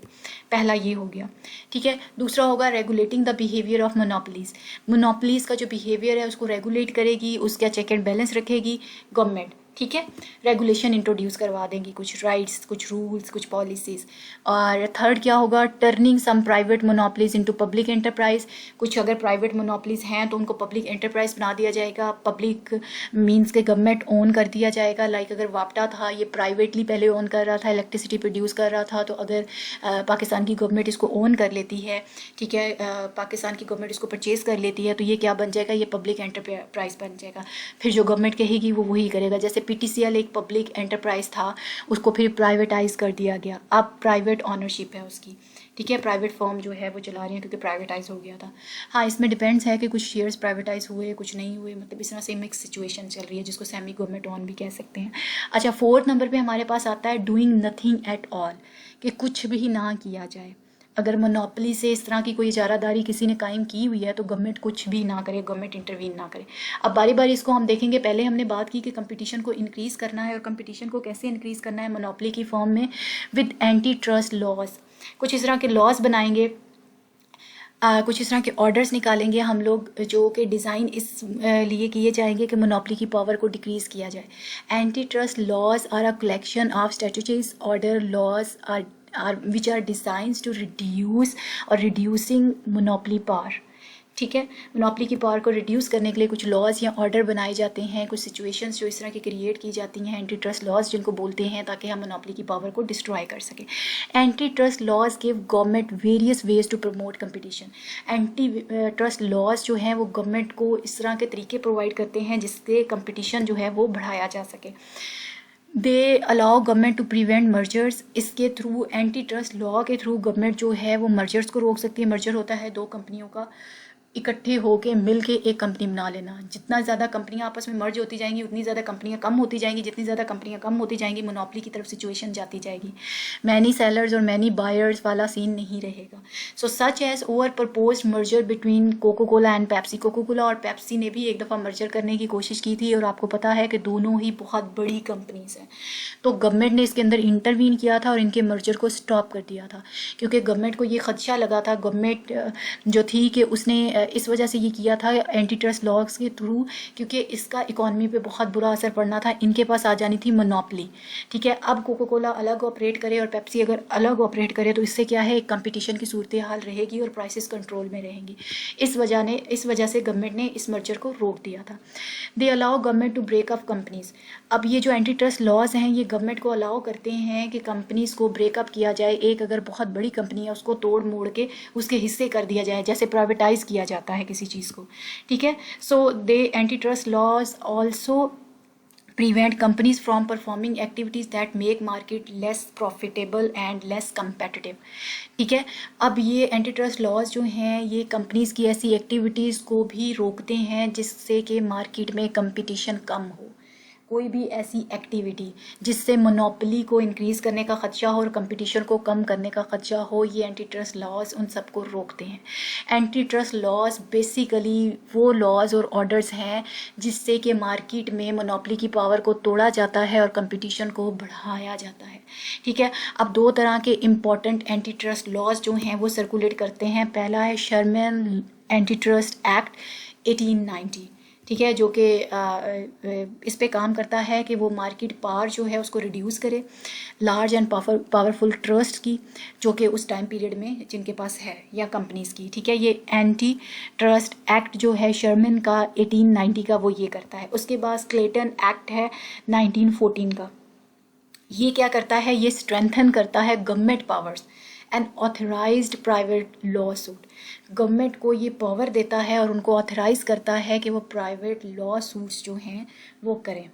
पहला ये हो गया, ठीक है। दूसरा होगा regulating the behaviour of monopolies. Monopolies का जो बिहेवियर है उसको रेगुलेट करेगी, उसका चेक एंड बैलेंस रखेगी गवर्नमेंट, ठीक है। रेगुलेशन इंट्रोड्यूस करवा देंगी, कुछ राइट्स, कुछ रूल्स, कुछ पॉलिसीज़। और थर्ड क्या होगा? Turning some private monopolies into public enterprise. कुछ अगर प्राइवेट मोनोपलीज हैं तो उनको पब्लिक एंटरप्राइज बना दिया जाएगा, पब्लिक मींस के गवर्नमेंट ओन कर दिया जाएगा। लाइक अगर वापटा था, ये प्राइवेटली पहले ओन कर रहा था, इलेक्ट्रिसिटी प्रोड्यूस कर रहा था, तो अगर पाकिस्तान की गवर्नमेंट इसको ओन कर लेती है, ठीक है, पाकिस्तान की गवर्नमेंट इसको परचेज़ कर लेती है, तो ये क्या बन जाएगा? ये पब्लिक एंटरप्राइज बन जाएगा। फिर जो गवर्नमेंट कहेगी वो वही करेगा। जैसे पीटीसीएल एक पब्लिक एंटरप्राइज था, उसको फिर प्राइवेटाइज कर दिया गया, अब प्राइवेट ऑनरशिप है उसकी, ठीक है। प्राइवेट फर्म जो है वो चला रही है क्योंकि प्राइवेटाइज हो गया था। हाँ, इसमें डिपेंड्स है कि कुछ शेयर्स प्राइवेटाइज हुए, कुछ नहीं हुए, मतलब इस तरह से मिक्स सिचुएशन चल रही है, जिसको सेमी गवर्नमेंट ऑन भी कह सकते हैं। अच्छा, 4th नंबर पे हमारे पास आता है डूइंग नथिंग एट ऑल, कि कुछ भी ना किया जाए, अगर मोनोपोली से इस तरह की कोई इजारादारी किसी ने कायम की हुई है तो गवर्नमेंट कुछ भी ना करे, गवर्नमेंट इंटरवीन ना करे। अब बारी बारी इसको हम देखेंगे। पहले हमने बात की कि कंपटीशन को इंक्रीज़ करना है, और कंपटीशन को कैसे इंक्रीज़ करना है मोनोपोली की फॉर्म में, विद एंटी ट्रस्ट लॉज। कुछ इस तरह के लॉज बनाएंगे, कुछ इस तरह के ऑर्डर्स निकालेंगे हम लोग, जो कि डिज़ाइन इस लिए किए जाएंगे कि मोनोपोली की पावर को डिक्रीज़ किया जाए। Anti trust laws are a collection of statutories order laws are which are designs to reduce और रिड्यूसिंग मोनोपोली पावर। ठीक है, मोनोपोली की पावर को रिड्यूस करने के लिए कुछ लॉज या ऑर्डर बनाए जाते हैं, कुछ सिचुएशंस जो इस तरह की क्रिएट की जाती हैं, एंटी ट्रस्ट लॉज जिनको बोलते हैं, ताकि हम मोनोपोली की पावर को डिस्ट्रॉय कर सकें। Anti trust laws give government various ways to promote competition. Anti trust laws जो हैं वो गवर्नमेंट को इस तरह के तरीके प्रोवाइड करते हैं जिससे कंपटीशन जो है वो बढ़ाया जा सके। They allow government to prevent mergers. इसके थ्रू, एंटी ट्रस्ट लॉ के थ्रू गवर्नमेंट जो है वो मर्जर्स को रोक सकती है। मर्जर होता है दो कंपनियों का इकट्ठे होके मिल के एक कंपनी बना लेना। जितना ज़्यादा कंपनियां आपस में मर्ज होती जाएंगी उतनी ज़्यादा कंपनियां कम होती जाएंगी, जितनी ज़्यादा कंपनियां कम होती जाएंगी मोनोपोली की तरफ सिचुएशन जाती जाएगी। मैनी सेलर्स और मैनी बायर्स वाला सीन नहीं रहेगा। So such as over proposed merger between Coca Cola and Pepsi. Coca Cola और पेप्सी ने भी एक दफ़ा मर्जर करने की कोशिश की थी, और आपको पता है कि दोनों ही बहुत बड़ी कंपनीज हैं। तो गवर्नमेंट ने इसके अंदर इंटरवीन किया था और इनके मर्जर को स्टॉप कर दिया था, क्योंकि गवर्नमेंट को ये खदशा लगा था। गवर्नमेंट जो थी कि उसने इस वजह से ये किया था एंटी ट्रस्ट लॉज के थ्रू, क्योंकि इसका इकॉनमी पे बहुत बुरा असर पड़ना था। इनके पास आ जानी थी मोनोपोली। ठीक है, अब कोको कोला अलग ऑपरेट करे और पेप्सी अगर अलग ऑपरेट करे तो इससे क्या है, एक कंपटीशन की सूरत हाल रहेगी और प्राइसेस कंट्रोल में रहेंगी। इस वजह से गवर्नमेंट ने इस मर्जर को रोक दिया था। They allow government to break up companies. अब ये जो एंटी ट्रस्ट लॉज हैं ये गवर्नमेंट को अलाउ करते हैं कि कंपनीज को ब्रेकअप किया जाए। एक अगर बहुत बड़ी कंपनी है उसको तोड़ मोड़ के उसके हिस्से कर दिया जाए, जैसे प्राइवेटाइज किया जाता है किसी चीज़ को। ठीक है, so they anti trust laws also prevent companies from performing activities that make market less profitable and less competitive। ठीक है, अब ये एंटी ट्रस्ट लॉज जो हैं ये कंपनीज की ऐसी एक्टिविटीज़ को भी रोकते हैं जिससे कि मार्केट में कंपटीशन कम हो। कोई भी ऐसी एक्टिविटी जिससे मोनोपोली को इंक्रीज़ करने का ख़दशा हो और कंपटीशन को कम करने का ख़दशा हो, ये एंटी ट्रस्ट लॉज उन सबको रोकते हैं। एंटी ट्रस्ट लॉज बेसिकली वो लॉज और ऑर्डर्स हैं जिससे कि मार्केट में मोनोपोली की पावर को तोड़ा जाता है और कंपटीशन को बढ़ाया जाता है। ठीक है, अब दो तरह के इम्पॉर्टेंट एंटी ट्रस्ट लॉज जो हैं वो सर्कुलेट करते हैं। पहला है शर्मन एंटी ट्रस्ट एक्ट 1890। ठीक है, जो कि इस पे काम करता है कि वो मार्केट पावर जो है उसको रिड्यूस करे लार्ज एंड पावरफुल ट्रस्ट की, जो कि उस टाइम पीरियड में जिनके पास है या कंपनीज की। ठीक है, ये एंटी ट्रस्ट एक्ट जो है शर्मन का 1890 का वो ये करता है। उसके बाद क्लेटन एक्ट है 1914 का। ये क्या करता है, ये स्ट्रेंथन करता है government powers and authorised private law suit. Government को ये पावर देता है और उनको ऑथराइज करता है कि वो प्राइवेट लॉ सूट्स जो हैं वो करें।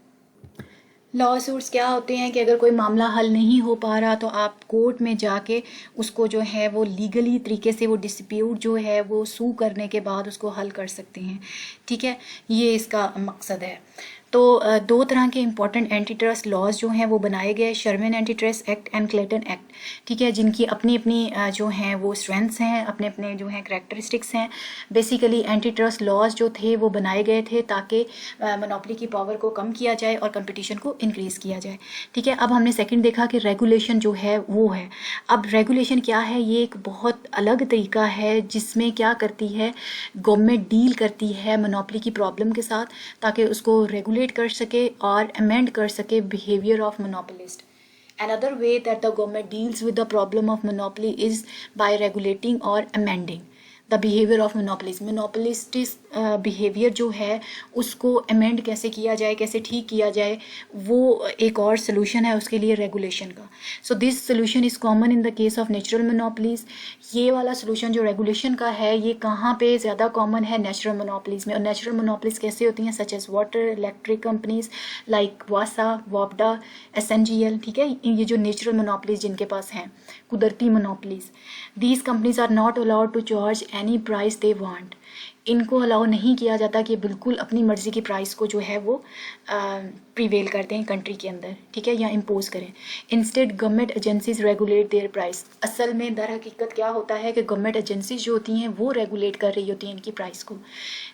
लॉ सूट्स क्या होते हैं कि अगर कोई मामला हल नहीं हो पा रहा तो आप कोर्ट में जाके उसको जो है वो लीगली तरीके से वो डिस्प्यूट जो है वो सू करने के बाद उसको हल कर सकते हैं। ठीक है, ये इसका मकसद है। तो दो तरह के इंपॉर्टेंट एंटी ट्रस्ट लॉज जो हैं वो बनाए गए, Sherman anti trust act and Clayton act. ठीक है, जिनकी अपनी अपनी जो हैं वो स्ट्रेंथ्स हैं, अपने अपने जो हैं करैक्टरिस्टिक्स हैं। बेसिकली एंटी ट्रस्ट लॉज जो थे वो बनाए गए थे ताकि मोनोपोली की पावर को कम किया जाए और कंपटीशन को इंक्रीज़ किया जाए। ठीक है, अब हमने सेकंड देखा कि रेगुलेशन जो है वो है। अब रेगुलेशन क्या है, ये एक बहुत अलग तरीका है जिसमें क्या करती है, गवर्नमेंट डील करती है मोनोपोली की प्रॉब्लम के साथ ताकि उसको रेगुलेट कर सके और अमेंड कर सके behaviour of monopolist. Another way that the government deals with the problem of monopoly is by regulating or amending the behaviour of monopolist. Monopolistic behaviour जो है उसको अमेंड कैसे किया जाए, कैसे ठीक किया जाए, वो एक और सोल्यूशन है उसके लिए रेगुलेशन का। सो this solution is common in the case of natural monopolies. ये वाला सोल्यूशन जो रेगुलेशन का है ये कहाँ पे ज़्यादा कॉमन है, नेचुरल मोनोपोलीज में। और नेचुरल मोनोपोलीज कैसे होती हैं, such as water, electric companies like वासा, वापडा, SNGL। ठीक है, ये जो नेचुरल मोनोपोलीज जिनके पास हैं, कुदरती monopolies. These companies are not allowed to charge any price they want इनको अलाउ नहीं किया जाता कि बिल्कुल अपनी मर्ज़ी की प्राइस को जो है वो प्रीवेल करते हैं कंट्री के अंदर, ठीक है, या इम्पोज करें। Instead government agencies regulate there price. असल में दर हकीकत क्या होता है कि गवर्नमेंट एजेंसीज जो होती हैं वो रेगुलेट कर रही होती हैं इनकी प्राइस को।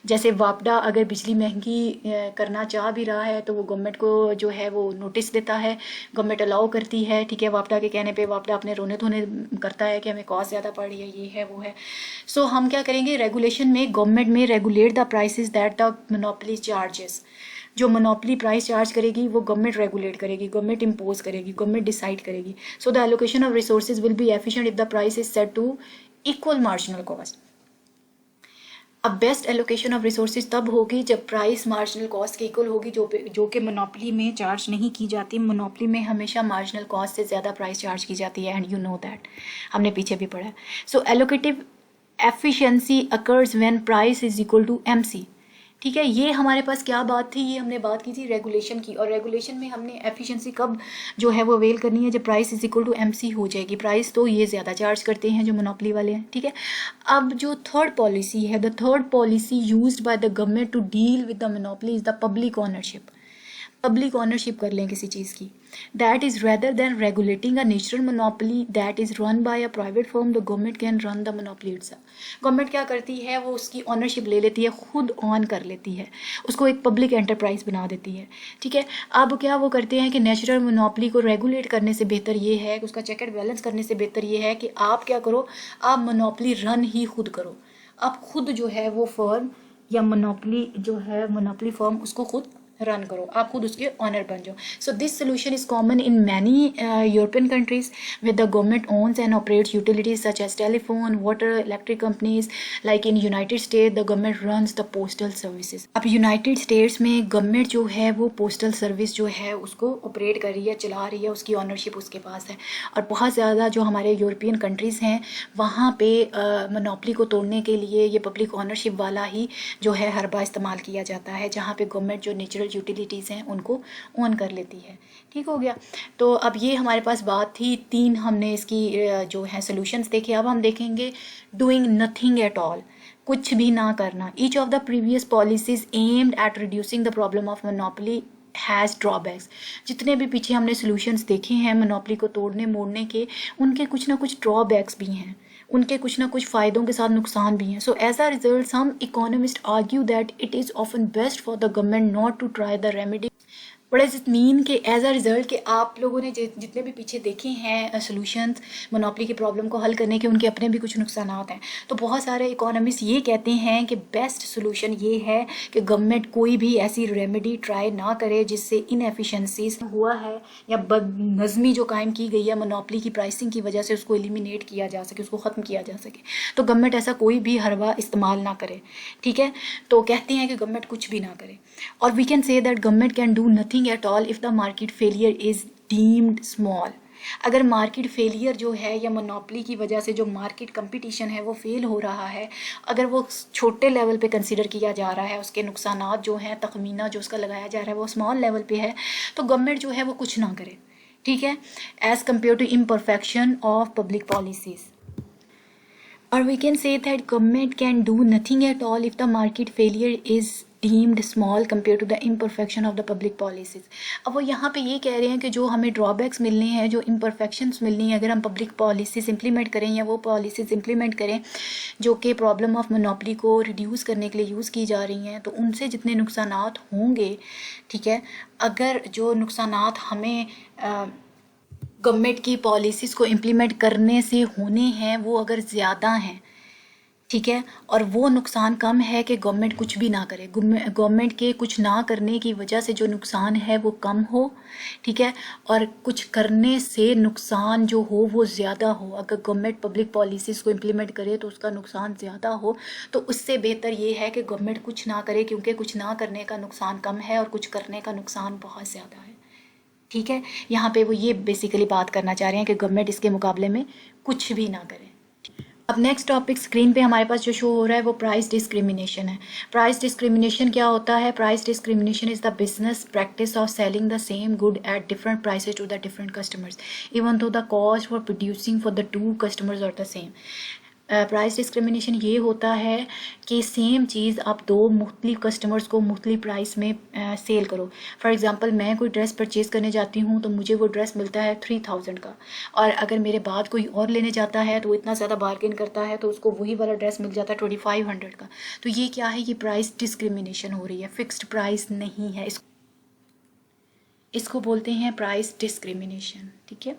जैसे वापडा अगर बिजली महंगी करना चाह भी रहा है तो वो गवर्नमेंट को जो है वो नोटिस देता है, गवर्नमेंट अलाउ करती है, ठीक है, वापडा के कहने पे वापडा अपने रोने धोने करता है कि हमें कॉस्ट ज़्यादा पड़ रही है, ये है वो है। सो हम क्या करेंगे, रेगुलेशन में गवर्नमेंट में regulate the prices that the monopoly charges. जो मोनोपोली प्राइस चार्ज करेगी वो गवर्नमेंट रेगुलेट करेगी, गवर्नमेंट इम्पोज करेगी, गवर्नमेंट डिसाइड करेगी। So the allocation of resources will be efficient if the price is set to equal marginal cost. अब best allocation of resources तब होगी जब प्राइस मार्जिनल कॉस्ट के इक्वल होगी, जो कि मोनोपोली में चार्ज नहीं की जाती। मोनोपोली में हमेशा मार्जिनल कॉस्ट से ज़्यादा प्राइस चार्ज की जाती है, एंड यू नो दैट, हमने पीछे भी पढ़ा है। So allocative efficiency occurs when price is equal to MC, ठीक है। ये हमारे पास क्या बात थी, ये हमने बात की थी रेगुलेशन की, और रेगुलेशन में हमने एफिशिएंसी कब जो है वो अवेल करनी है, जब price is equal to MC हो जाएगी। प्राइस तो ये ज़्यादा चार्ज करते हैं जो मोनोपोली वाले हैं, ठीक है। अब जो थर्ड पॉलिसी है, the third policy used by the government to deal with the monopoly is the public ownership. Public ownership कर लें किसी चीज़ की, that is rather than regulating a natural monopoly that is run by a private firm, the government can run the monopoly itself. Government क्या करती है, वो उसकी ऑनरशिप ले लेती है, खुद ऑन कर लेती है, उसको एक पब्लिक एंटरप्राइज बना देती है, ठीक है। अब क्या वो करते हैं कि नेचुरल मोनोपोली को रेगुलेट करने से बेहतर ये है, उसका चेक एंड बैलेंस करने से बेहतर ये है कि आप क्या करो, आप मोनोपोली रन ही खुद करो। आप खुद जो है वो फर्म या मोनोपोली जो है मोनोपोली फर्म उसको खुद रन करो, आप खुद उसके ऑनर बन जाओ। So this solution is common in many European countries with the government owns and operates utilities such as telephone, water, electric companies. Like in United State the government runs the postal services. अब United States में government जो है वो postal service जो है उसको operate कर रही है, चला रही है, उसकी ऑनरशिप उसके पास है। और बहुत ज़्यादा जो हमारे यूरोपियन कंट्रीज़ हैं वहाँ पे मोनोपोली को तोड़ने के लिए ये पब्लिक ऑनरशिप वाला ही जो है हरबा इस्तेमाल किया जाता है, जहाँ पे गवर्नमेंट जो नेचुरल यूटिलिटीज़ हैं उनको ऑन कर लेती है, ठीक हो गया। तो अब ये हमारे पास बात थी, 3 हमने इसकी जो है सोल्यूशंस देखे। अब हम देखेंगे डूइंग नथिंग एट ऑल, कुछ भी ना करना। Each of the previous policies aimed at reducing the problem of monopoly has drawbacks. जितने भी पीछे हमने सोल्यूशंस देखे हैं मोनोपोली को तोड़ने मोड़ने के, उनके कुछ ना कुछ ड्रॉबैक्स भी हैं, उनके कुछ ना कुछ फ़ायदों के साथ नुकसान भी हैं। So as a result some economist argue that it is often best for the government not to try the remedy. But is it mean कि एज अ रिजल्ट कि आप लोगों ने जितने भी पीछे देखे हैं सोल्यूशंस मोनोपोली की प्रॉब्लम को हल करने के, उनके अपने भी कुछ नुकसान हैं। तो बहुत सारे इकोनॉमिस्ट ये कहते हैं कि बेस्ट सोल्यूशन ये है कि गवर्नमेंट कोई भी ऐसी रेमेडी ट्राई ना करे जिससे इनएफिशिएंसीज हुआ है या बदनज़मी जो कायम की गई है मोनोपोली की प्राइसिंग की वजह से, उसको एलिमिनेट किया जा सके, उसको ख़त्म किया जा सके। तो गवर्नमेंट ऐसा कोई भी हरबा इस्तेमाल ना करे, ठीक है। तो कहते हैं कि गवर्नमेंट कुछ भी ना करे। और we can say that government can do nothing at all if the market failure is deemed small। अगर मार्केट फेलियर जो है या मोनोपोली की वजह से जो मार्केट कंपटीशन है वो फेल हो रहा है, अगर वो छोटे लेवल पे कंसीडर किया जा रहा है, उसके नुकसानात जो हैं, तखमीना जो उसका लगाया जा रहा है वो स्मॉल लेवल पे है, तो गवर्नमेंट जो है वो कुछ ना करे, ठीक है, as compare to imperfection of public policies. और we can say that government can do nothing at all if the market failure is deemed small compare to the imperfection of the public policies. अब वो यहाँ पे ये कह रहे हैं कि जो हमें ड्रॉबैक्स मिलने हैं, जो इम्परफेक्शंस मिलनी है, अगर हम पब्लिक पॉलिसीज़ इंप्लीमेंट करें या वो पॉलिसीज़ इंप्लीमेंट करें जो कि प्रॉब्लम ऑफ मोनोपोली को रिड्यूस करने के लिए यूज़ की जा रही हैं, तो उनसे जितने नुकसानात होंगे, ठीक है, अगर जो नुकसानात हमें गवर्नमेंट की पॉलिसीज़ को इम्प्लीमेंट करने से होने हैं वो अगर ज़्यादा हैं, ठीक है, और वो नुकसान कम है कि गवर्नमेंट कुछ भी ना करे, गवर्नमेंट के कुछ ना करने की वजह से जो नुकसान है वो कम हो, ठीक है, और कुछ करने से नुकसान जो हो वो ज़्यादा हो। अगर गवर्नमेंट पब्लिक पॉलिसीज़ को इम्प्लीमेंट करे तो उसका नुकसान ज़्यादा हो, तो उससे बेहतर ये है कि गवर्नमेंट कुछ ना करे, क्योंकि कुछ ना करने का नुकसान कम है और कुछ करने का नुकसान बहुत ज़्यादा है, ठीक है। यहाँ पे वो ये बेसिकली बात करना चाह रहे हैं कि गवर्नमेंट इसके मुकाबले में कुछ भी ना करे। अब नेक्स्ट टॉपिक स्क्रीन पे हमारे पास जो शो हो रहा है वो प्राइस डिस्क्रिमिनेशन है। प्राइस डिस्क्रिमिनेशन क्या होता है? Price discrimination is the business practice of selling the same good at different prices to the different customers even though the cost for producing for the two customers are the same. Price discrimination ये होता है कि same चीज़ आप दो मुख्तलिफ customers को मुख्तलिफ price में सेल करो। फॉर एग्ज़ाम्पल मैं कोई ड्रेस परचेज़ करने जाती हूँ तो मुझे वो ड्रेस मिलता है 3000 का, और अगर मेरे बाद कोई और लेने जाता है तो वो इतना ज़्यादा बार्गेन करता है तो उसको वही वाला ड्रेस मिल जाता है 2500 का। तो ये क्या है, ये प्राइस डिस्क्रिमिनेशन हो रही है, फिक्स्ड प्राइस नहीं है, इसको बोलते हैं प्राइस डिस्क्रिमिनेशन। ठीक है।